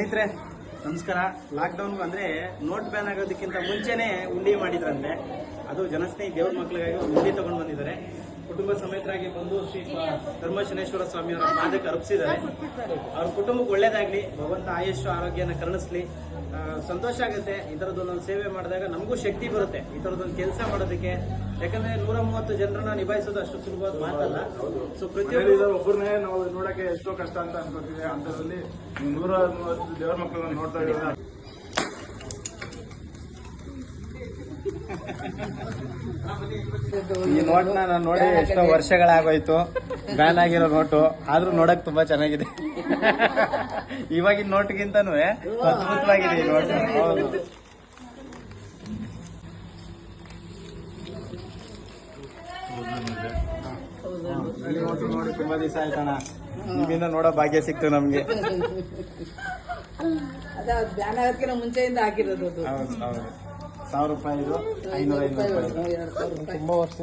ಸ್ನೇಹಿತರೆ ನಮಸ್ಕಾರ. ಲಾಕ್ಡೌನ್ ಅಂದರೆ ನೋಟ್ ಬ್ಯಾನ್ ಆಗೋದಕ್ಕಿಂತ ಮುಂಚೆನೇ ಉಂಡಿ ಮಾಡಿದ್ರಂತೆ. ಅದು ಜನಸ್ನೇಹಿ ದೇವ್ರ ಮಕ್ಕಳಿಗಾಗಿ ಉಂಡಿ ತಗೊಂಡು ಬಂದಿದ್ದಾರೆ. ಕುಟುಂಬ ಸಮೇತರಾಗಿ ಬಂದು ಶ್ರೀ ಧರ್ಮಶನೇಶ್ವರ ಸ್ವಾಮಿಯವರ ಪಾದಕ್ಕೆ ಅರ್ಪಿಸಿದ್ದಾರೆ. ಅವ್ರ ಕುಟುಂಬಕ್ಕೆ ಒಳ್ಳೇದಾಗ್ಲಿ, ಭಗವಂತ ಆಯುಷ್ಯ ಆರೋಗ್ಯನ ಕರುಣಿಸ್ಲಿ. ಸಂತೋಷ ಆಗುತ್ತೆ ಈ ಥರದ್ದೊಂದೊಂದು ಸೇವೆ ಮಾಡಿದಾಗ. ನಮಗೂ ಶಕ್ತಿ ಬರುತ್ತೆ ಈ ಥರದ್ದೊಂದು ಕೆಲಸ ಮಾಡೋದಕ್ಕೆ. ಯಾಕಂದ್ರೆ 130 ಜನರನ್ನ ನಿಭಾಯಿಸೋದು ಅಷ್ಟು ಸುಲಭವಾದ ಮಾತಲ್ಲ. ಸೊ ಪ್ರತಿಯೊಬ್ಬರು ಒಬ್ಬರನ್ನೇ ನಾವು ನೋಡಕ್ಕೆ ಎಷ್ಟೋ ಕಷ್ಟ ಅಂತ ಅನ್ಕೋತೀವಿ. ಅಂತದ್ರಲ್ಲಿ 130 ದೇವರ ಮಕ್ಕಳನ್ನ ನೋಡ್ತಾ ಇರೋದು. ಈ ನೋಟ್ನ ನಾನು ನೋಡಿ ಎಷ್ಟೋ ವರ್ಷಗಳಾಗೋಯ್ತು, ಬ್ಯಾನ್ ಆಗಿರೋ ನೋಟು. ಆದ್ರೂ ನೋಡಕ್ ತುಂಬಾ ಚೆನ್ನಾಗಿದೆ. ಇವಾಗಿನ ನೋಟ್ಗಿಂತನೂ ಅದ್ಭುತವಾಗಿದೆ ಈ ನೋಟ್. ಹೌದು, ನೋಡಿ ತುಂಬಾ ದಿವಸ ಆಯ್ತಣ್ಣ, ನಿಮ್ಮಿಂದ ನೋಡೋ ಭಾಗ್ಯ ಸಿಕ್ತು ನಮ್ಗೆ. ಬ್ಯಾನ್ ಆಗೋದಕ್ಕಿಂತ ಮುಂಚೆಯಿಂದ ಹಾಕಿರೋದು. ಹೌದು ಹೌದು, 1000 ರೂಪಾಯಿ ಇದು, 500 ರೂಪಾಯಿ. ತುಂಬಾ ವರ್ಷ.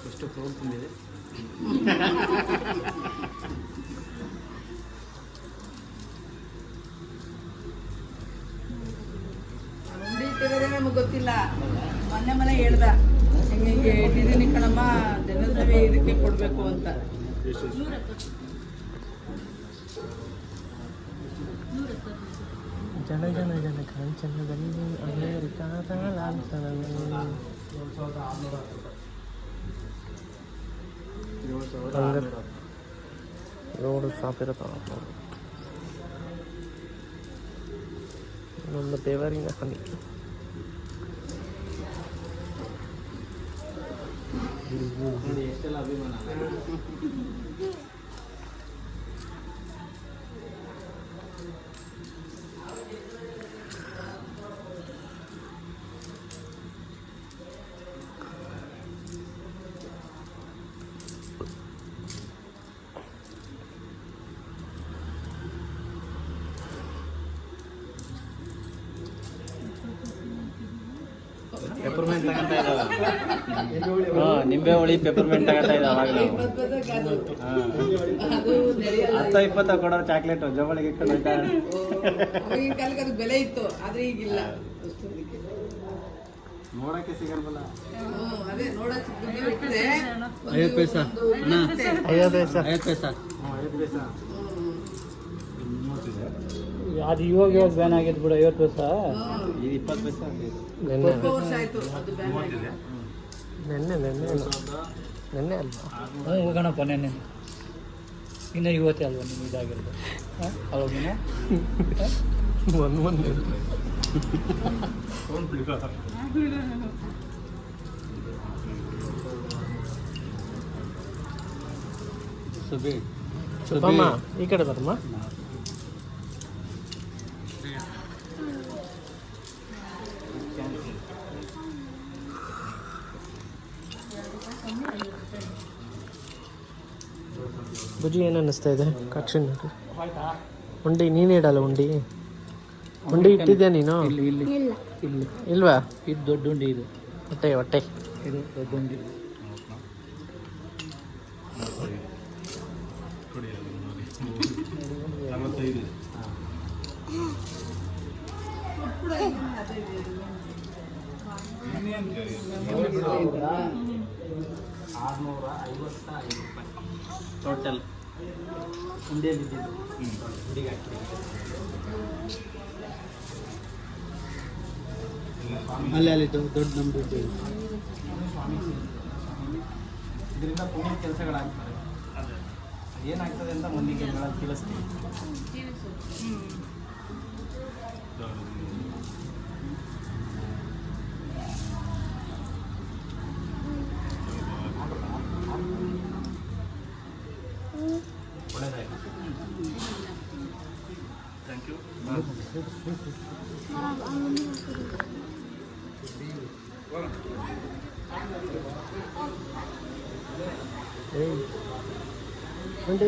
ಎಷ್ಟು ಕ್ರೌಡ್ ತುಂಬಿದೆ. ಉಂಡಿ ಇಟ್ಟಿರೋದೇ ನಮಗೆ ಗೊತ್ತಿಲ್ಲ. ಮೊನ್ನೆ ಹೇಳ್ದ ಹಿಂಗೆ ಇಟ್ಟಿದ್ದೀನಿ ಕಣಮ್ಮ, ಜನಸೇವೆ ಇದಕ್ಕೆ ಕೊಡಬೇಕು ಅಂತ. ಜನ ಜನ ಜನ ಕಾಂಚನದಲ್ಲಿ ಅಮೆರಿಕಾದ ಲಾಂಛನದಲ್ಲಿ ರೋಡ್ ಸಾವಿರ ನಮ್ಮ ದೇವರಿನ ಹನಿ. ಎಷ್ಟೆಲ್ಲ ಅಭಿಮಾನ. ಪೆಪರ್ಮೆಂಟ್ ತಗೊಂತಾ ಇದ್ದಾವೆ. ನಿಂಬೆ ಹುಳಿ ಪೆಪರ್ಮೆಂಟ್ ತಗೊಂತಾ ಇದ್ದಾವೆ. ಅವಾಗ ನಾವು 10-20 ಕೊಡೋರು ಚಾಕ್ಲೇಟು ಜೋಬಳಿಗೆ ಇಟ್ಕೊಂಡು ಆಗಿನ ಕಾಲಕ್ಕೆ ಅದು ಬೆಲೆ ಇತ್ತು, ಆದ್ರೆ ಈಗಿಲ್ಲ. ನೋಡಕ್ಕೆ ಸಿಗಲ್ವಲ್ಲ. ಅದೇ ನೋಡಕ್ ಸಿಕ್ಕಿದ್ರೆ 50 ಪೈಸಾ. 50 ಪೈಸಾ. ಅದು ಇವಾಗ ಬ್ಯಾನ್ ಆಗಿದ್ದು ಬಿಡು. 50 ಪೈಸಾ, ಇದು 20 ಪೈಸಾ. ವರ್ಷ ಆಯ್ತು ಅದು ಬ್ಯಾನ್ ಆಗಿ. ನೆನ್ನೆ ಅಲ್ವಾ? ಹೋಗೋಣಪ್ಪ. ನೆನ್ನೆ ಇನ್ನು ಇವತ್ತೇ ಅಲ್ವಾ ನಿಮ್ಗೆ ಇದಾಗಿರೋದು? ಅವಾಗಿನ ಒಂದು ಸುಬ್ಬಮ್ಮ ಈ ಕಡೆ ಬರಮ್ಮ. ಬುಜ್ಜಿ ಏನು ಅನ್ನಿಸ್ತಾ ಇದೆ? ಕಕ್ಷನ್ ಉಂಡಿ ನೀನು ಇಡಲ್ಲ. ಉಂಡಿ ಇಟ್ಟಿದ್ಯಾ ನೀನು? ಇಲ್ಲಿ ಇಲ್ವಾ? ಇದು ದೊಡ್ಡ ಉಂಡಿ. ಇದು ಹೊಟ್ಟೆ ಇದು ದೊಡ್ಡ ಉಂಡಿ. ಟೋಟಲ್ ಉಂಡೆಯಲ್ಲಿ ಇದ್ದಿದ್ದು ಹುಡುಗಿ ಹಾಕಿ ಅಲ್ಲಿ ದೊಡ್ಡ ನಮ್ಮ ದುಡ್ಡು ಇದರಿಂದ ಪುಣ್ಯ ಕೆಲಸಗಳಾಗ್ತವೆ. ಏನಾಗ್ತದೆ ಅಂತ ಮುಂದಿಗೆ ತಿಳಿಸ್ತೀವಿ. ಒಳ್ಳೆದಾಯ್ತು. Thank you. ಉಂಡೆ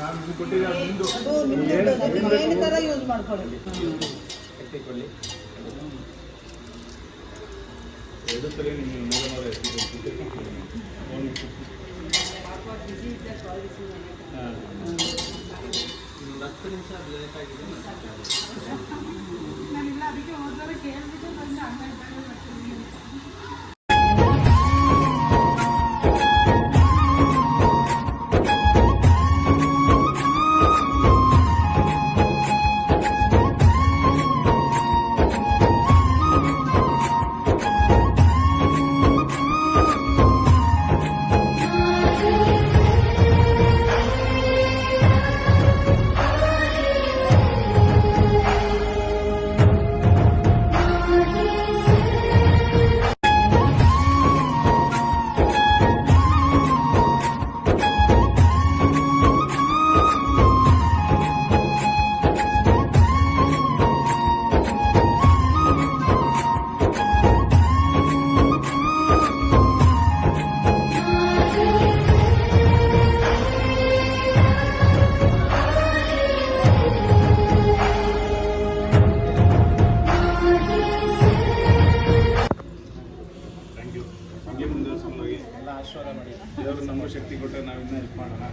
ನಾನು ಕೊಟ್ಟಿದ್ದೆ ಅದು ನಿಂದು. ಅದು ನಿಮ್ದು ಅದನ್ನ ಏನ್ ತರ ಯೂಸ್ ಮಾಡ್ಕೊಳ್ಳಿ. ಎತ್ತಿಕೊಳ್ಳಿ. ಎರಡು ಸಲ ನೀವು 100 ಇನ್ನೊಂದು 10 ನಿಮಿಷ ಲೇಟ್ ಆಗಿದೆ. ನಾನಿಲ್ಲ ಅದಕ್ಕೆ ಹೋದ್ರೆ ಕೇಳ್ಬಿಟ್ಟು ಬಂದು ಆಮೇಲೆ ಬರ್ತೀನಿ. ಆಶೀರ್ವಾದ ಮಾಡಿ. ದೇವರು ನಮ್ಮ ಶಕ್ತಿ ಕೊಟ್ಟರೆ ನಾವು ಇನ್ನೂ ಹೆಲ್ಪ್ ಮಾಡೋಣ.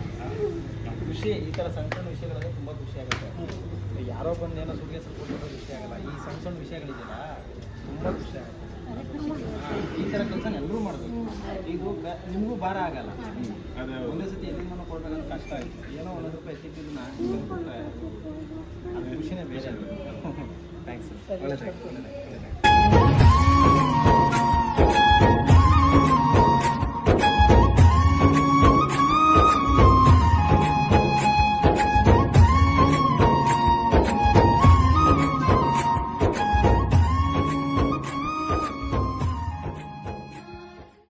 ಖುಷಿ, ಈ ಥರ ಸಣ್ಣ ಸಣ್ಣ ವಿಷಯಗಳಲ್ಲಿ ತುಂಬ ಖುಷಿ ಆಗುತ್ತೆ. ಯಾರೋ ಬಂದು ಏನೋ ಸುಳ್ಳಿಗೆ ಸ್ವಲ್ಪ ಖುಷಿ ಆಗಲ್ಲ. ಈ ಸಣ್ಣ ಸಣ್ಣ ವಿಷಯಗಳಿದೆಯಲ್ಲ ತುಂಬ ಖುಷಿ ಆಗುತ್ತೆ. ಈ ಥರ ಕೆಲಸ ಎಲ್ಲರೂ ಮಾಡಬೇಕು. ಇದು ನಿಮಗೂ ಭಾರ ಆಗಲ್ಲ. ಒಂದೇ ಸತಿ ಎಲ್ಲಿಂದ ಕೊಡ್ಬೇಕಂತ ಕಷ್ಟ ಆಯಿತು. ಏನೋ 1 ರೂಪಾಯಿ ಎತ್ತಿದ್ದು ನಾನು ಕೊಟ್ಟರೆ ಅದು ಖುಷಿನೇ ಬೇರೆ. ಥ್ಯಾಂಕ್ಸ್. ಒಳ್ಳೆದಾಯ್ತು.